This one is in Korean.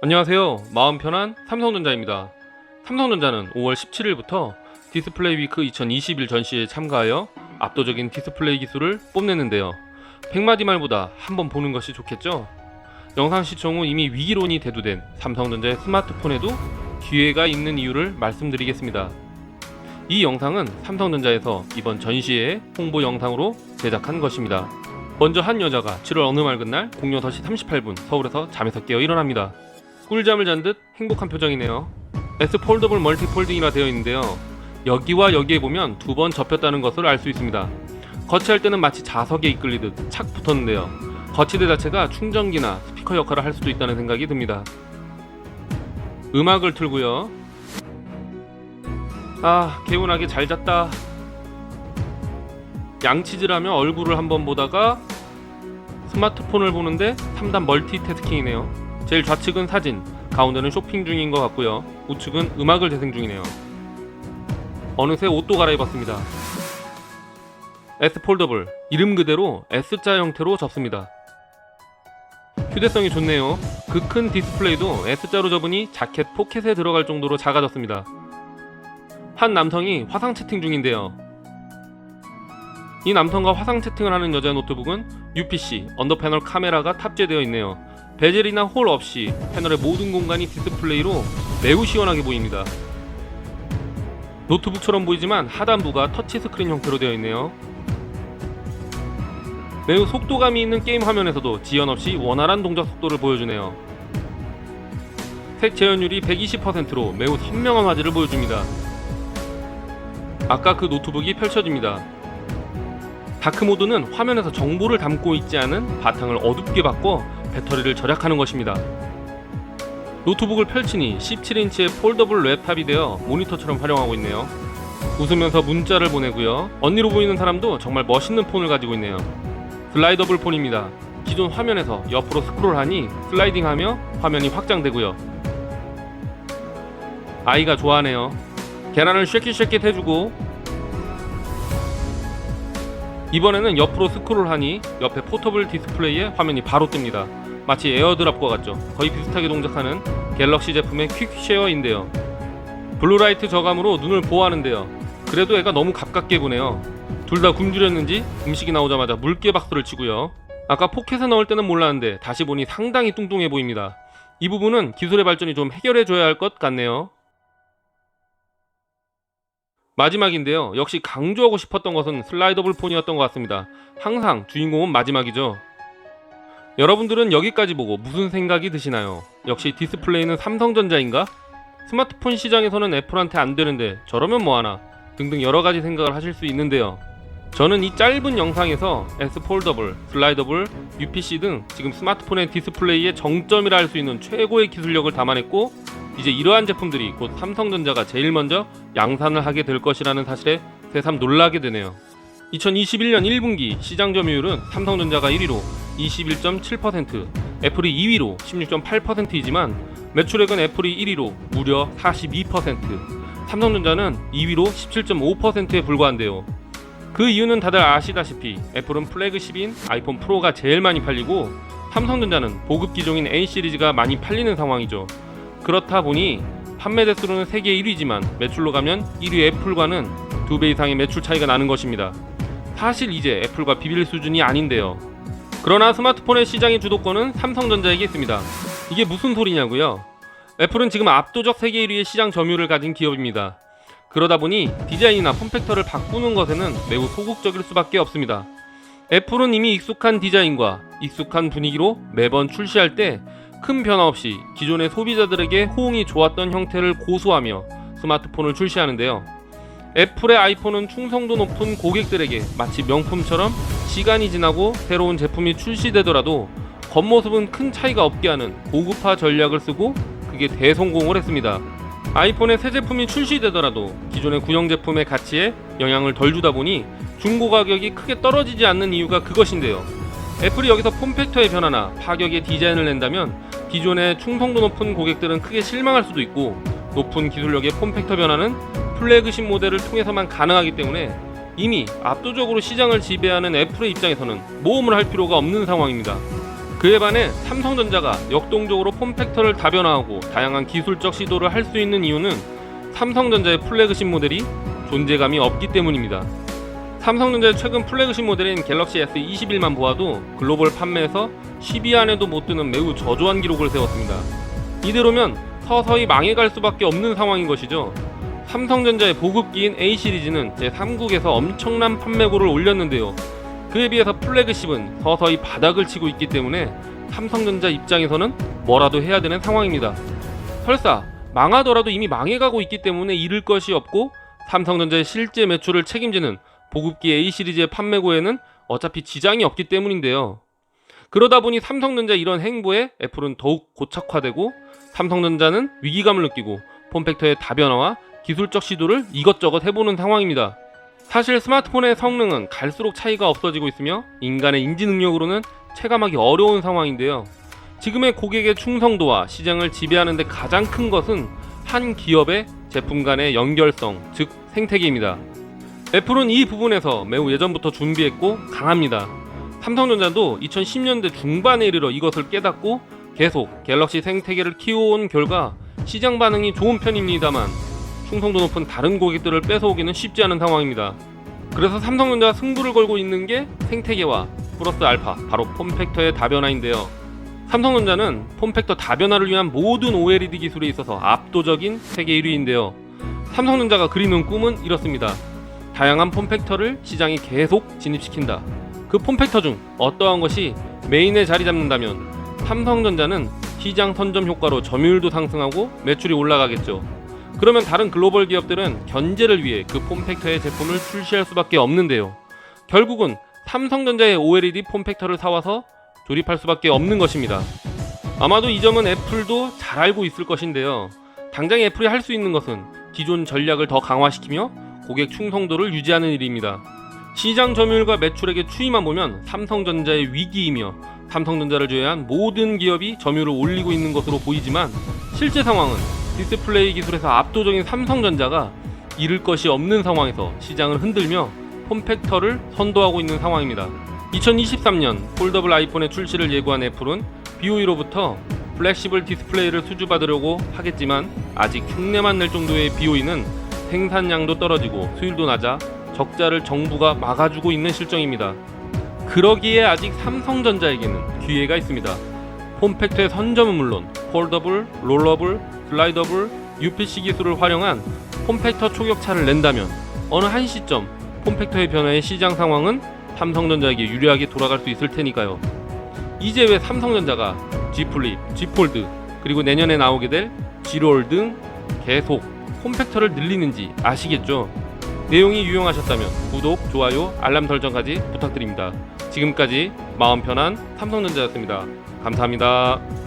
안녕하세요. 마음 편한 삼성전자입니다. 삼성전자는 5월 17일부터 디스플레이 위크 2021 전시에 참가하여 압도적인 디스플레이 기술을 뽐냈는데요. 100마디 말보다 한번 보는 것이 좋겠죠? 영상 시청 후 이미 위기론이 대두된 삼성전자의 스마트폰에도 기회가 있는 이유를 말씀드리겠습니다. 이 영상은 삼성전자에서 이번 전시회의 홍보 영상으로 제작한 것입니다. 먼저 한 여자가 7월 어느 맑은 날 공유 6시 38분 서울에서 잠에서 깨어 일어납니다. 꿀잠을 잔 듯 행복한 표정이네요. S 폴더블 멀티 폴딩이라 되어 있는데요. 여기와 여기에 보면 두 번 접혔다는 것을 알 수 있습니다. 거치할 때는 마치 자석에 이끌리듯 착 붙었는데요. 거치대 자체가 충전기나 스피커 역할을 할 수도 있다는 생각이 듭니다. 음악을 틀고요. 개운하게 잘 잤다. 양치질하며 얼굴을 한번 보다가 스마트폰을 보는데 3단 멀티태스킹이네요. 제일 좌측은 사진, 가운데는 쇼핑 중인 것 같고요. 우측은 음악을 재생 중이네요. 어느새 옷도 갈아입었습니다. S 폴더블, 이름 그대로 S자 형태로 접습니다. 휴대성이 좋네요. 그 큰 디스플레이도 S자로 접으니 자켓 포켓에 들어갈 정도로 작아졌습니다. 한 남성이 화상 채팅 중인데요. 이 남성과 화상 채팅을 하는 여자의 노트북은 UPC, 언더패널 카메라가 탑재되어 있네요. 베젤이나 홀 없이 패널의 모든 공간이 디스플레이로 매우 시원하게 보입니다. 노트북처럼 보이지만 하단부가 터치스크린 형태로 되어 있네요. 매우 속도감이 있는 게임 화면에서도 지연 없이 원활한 동작 속도를 보여주네요. 색 재현율이 120%로 매우 선명한 화질을 보여줍니다. 아까 그 노트북이 펼쳐집니다. 다크모드는 화면에서 정보를 담고 있지 않은 바탕을 어둡게 바꿔 배터리를 절약하는 것입니다. 노트북을 펼치니 17인치의 폴더블 랩탑이 되어 모니터처럼 활용하고 있네요. 웃으면서 문자를 보내고요. 언니로 보이는 사람도 정말 멋있는 폰을 가지고 있네요. 슬라이더블 폰입니다. 기존 화면에서 옆으로 스크롤하니 슬라이딩하며 화면이 확장되고요. 아이가 좋아하네요. 계란을 쉐킷쉐킷 해주고, 이번에는 옆으로 스크롤하니 옆에 포터블 디스플레이에 화면이 바로 뜹니다. 마치 에어드랍과 같죠. 거의 비슷하게 동작하는 갤럭시 제품의 퀵쉐어인데요. 블루라이트 저감으로 눈을 보호하는데요. 그래도 애가 너무 가깝게 보네요. 둘 다 굶주렸는지 음식이 나오자마자 물개 박수를 치고요. 아까 포켓에 넣을 때는 몰랐는데 다시 보니 상당히 뚱뚱해 보입니다. 이 부분은 기술의 발전이 좀 해결해줘야 할 것 같네요. 마지막인데요. 역시 강조하고 싶었던 것은 슬라이더블 폰이었던 것 같습니다. 항상 주인공은 마지막이죠. 여러분들은 여기까지 보고 무슨 생각이 드시나요? 역시 디스플레이는 삼성전자인가? 스마트폰 시장에서는 애플한테 안 되는데 저러면 뭐하나? 등등 여러가지 생각을 하실 수 있는데요. 저는 이 짧은 영상에서 S 폴더블, 슬라이더블, UPC 등 지금 스마트폰의 디스플레이의 정점이라 할 수 있는 최고의 기술력을 담아냈고, 이제 이러한 제품들이 곧 삼성전자가 제일 먼저 양산을 하게 될 것이라는 사실에 새삼 놀라게 되네요. 2021년 1분기 시장 점유율은 삼성전자가 1위로 21.7%, 애플이 2위로 16.8%이지만 매출액은 애플이 1위로 무려 42%, 삼성전자는 2위로 17.5%에 불과한데요. 그 이유는 다들 아시다시피 애플은 플래그십인 아이폰 프로가 제일 많이 팔리고 삼성전자는 보급 기종인 A 시리즈가 많이 팔리는 상황이죠. 그렇다 보니 판매 대수로는 세계 1위지만 매출로 가면 1위 애플과는 2배 이상의 매출 차이가 나는 것입니다. 사실 이제 애플과 비빌 수준이 아닌데요. 그러나 스마트폰의 시장의 주도권은 삼성전자에게 있습니다. 이게 무슨 소리냐고요? 애플은 지금 압도적 세계 1위의 시장 점유율을 가진 기업입니다. 그러다 보니 디자인이나 폼팩터를 바꾸는 것에는 매우 소극적일 수밖에 없습니다. 애플은 이미 익숙한 디자인과 익숙한 분위기로 매번 출시할 때 큰 변화 없이 기존의 소비자들에게 호응이 좋았던 형태를 고수하며 스마트폰을 출시하는데요. 애플의 아이폰은 충성도 높은 고객들에게 마치 명품처럼 시간이 지나고 새로운 제품이 출시되더라도 겉모습은 큰 차이가 없게 하는 고급화 전략을 쓰고 그게 대성공을 했습니다. 아이폰의 새 제품이 출시되더라도 기존의 구형 제품의 가치에 영향을 덜 주다 보니 중고 가격이 크게 떨어지지 않는 이유가 그것인데요. 애플이 여기서 폼팩터의 변화나 파격의 디자인을 낸다면 기존의 충성도 높은 고객들은 크게 실망할 수도 있고, 높은 기술력의 폼팩터 변화는 플래그십 모델을 통해서만 가능하기 때문에 이미 압도적으로 시장을 지배하는 애플의 입장에서는 모험을 할 필요가 없는 상황입니다. 그에 반해 삼성전자가 역동적으로 폼팩터를 다변화하고 다양한 기술적 시도를 할 수 있는 이유는 삼성전자의 플래그십 모델이 존재감이 없기 때문입니다. 삼성전자의 최근 플래그십 모델인 갤럭시 S21만 보아도 글로벌 판매에서 10위 안에도 못 드는 매우 저조한 기록을 세웠습니다. 이대로면 서서히 망해갈 수밖에 없는 상황인 것이죠. 삼성전자의 보급기인 A 시리즈는 제3국에서 엄청난 판매고를 올렸는데요. 그에 비해서 플래그십은 서서히 바닥을 치고 있기 때문에 삼성전자 입장에서는 뭐라도 해야 되는 상황입니다. 설사 망하더라도 이미 망해가고 있기 때문에 잃을 것이 없고 삼성전자의 실제 매출을 책임지는 보급기 A 시리즈의 판매고에는 어차피 지장이 없기 때문인데요. 그러다 보니 삼성전자 이런 행보에 애플은 더욱 고착화되고 삼성전자는 위기감을 느끼고 폼팩터의 다변화와 기술적 시도를 이것저것 해보는 상황입니다. 사실 스마트폰의 성능은 갈수록 차이가 없어지고 있으며 인간의 인지 능력으로는 체감하기 어려운 상황인데요. 지금의 고객의 충성도와 시장을 지배하는 데 가장 큰 것은 한 기업의 제품 간의 연결성, 즉 생태계입니다. 애플은 이 부분에서 매우 예전부터 준비했고 강합니다. 삼성전자도 2010년대 중반에 이르러 이것을 깨닫고 계속 갤럭시 생태계를 키워온 결과 시장 반응이 좋은 편입니다만 충성도 높은 다른 고객들을 뺏어오기는 쉽지 않은 상황입니다. 그래서 삼성전자가 승부를 걸고 있는 게 생태계와 플러스 알파, 바로 폼팩터의 다변화인데요. 삼성전자는 폼팩터 다변화를 위한 모든 OLED 기술에 있어서 압도적인 세계 1위인데요. 삼성전자가 그리는 꿈은 이렇습니다. 다양한 폼팩터를 시장에 계속 진입시킨다. 그 폼팩터 중 어떠한 것이 메인에 자리 잡는다면 삼성전자는 시장 선점 효과로 점유율도 상승하고 매출이 올라가겠죠. 그러면 다른 글로벌 기업들은 견제를 위해 그 폼팩터의 제품을 출시할 수밖에 없는데요. 결국은 삼성전자의 OLED 폼팩터를 사와서 조립할 수밖에 없는 것입니다. 아마도 이 점은 애플도 잘 알고 있을 것인데요. 당장 애플이 할 수 있는 것은 기존 전략을 더 강화시키며 고객 충성도를 유지하는 일입니다. 시장 점유율과 매출액의 추이만 보면 삼성전자의 위기이며 삼성전자를 제외한 모든 기업이 점유율을 올리고 있는 것으로 보이지만 실제 상황은 디스플레이 기술에서 압도적인 삼성전자가 잃을 것이 없는 상황에서 시장을 흔들며 폼팩터를 선도하고 있는 상황입니다. 2023년 폴더블 아이폰의 출시를 예고한 애플은 BOE로부터 플렉시블 디스플레이를 수주받으려고 하겠지만 아직 흉내만 낼 정도의 BOE는 생산량도 떨어지고 수율도 낮아 적자를 정부가 막아주고 있는 실정입니다. 그러기에 아직 삼성전자에게는 기회가 있습니다. 폼팩터의 선점은 물론 폴더블, 롤러블, 슬라이더블, UPC 기술을 활용한 폼팩터 초격차를 낸다면 어느 한 시점 폼팩터의 변화의 시장 상황은 삼성전자에게 유리하게 돌아갈 수 있을 테니까요. 이제 왜 삼성전자가 G 플립, G 폴드 그리고 내년에 나오게 될 G롤 등 계속 폼팩터를 늘리는지 아시겠죠? 내용이 유용하셨다면 구독, 좋아요, 알람 설정까지 부탁드립니다. 지금까지 마음 편한 삼성전자였습니다. 감사합니다.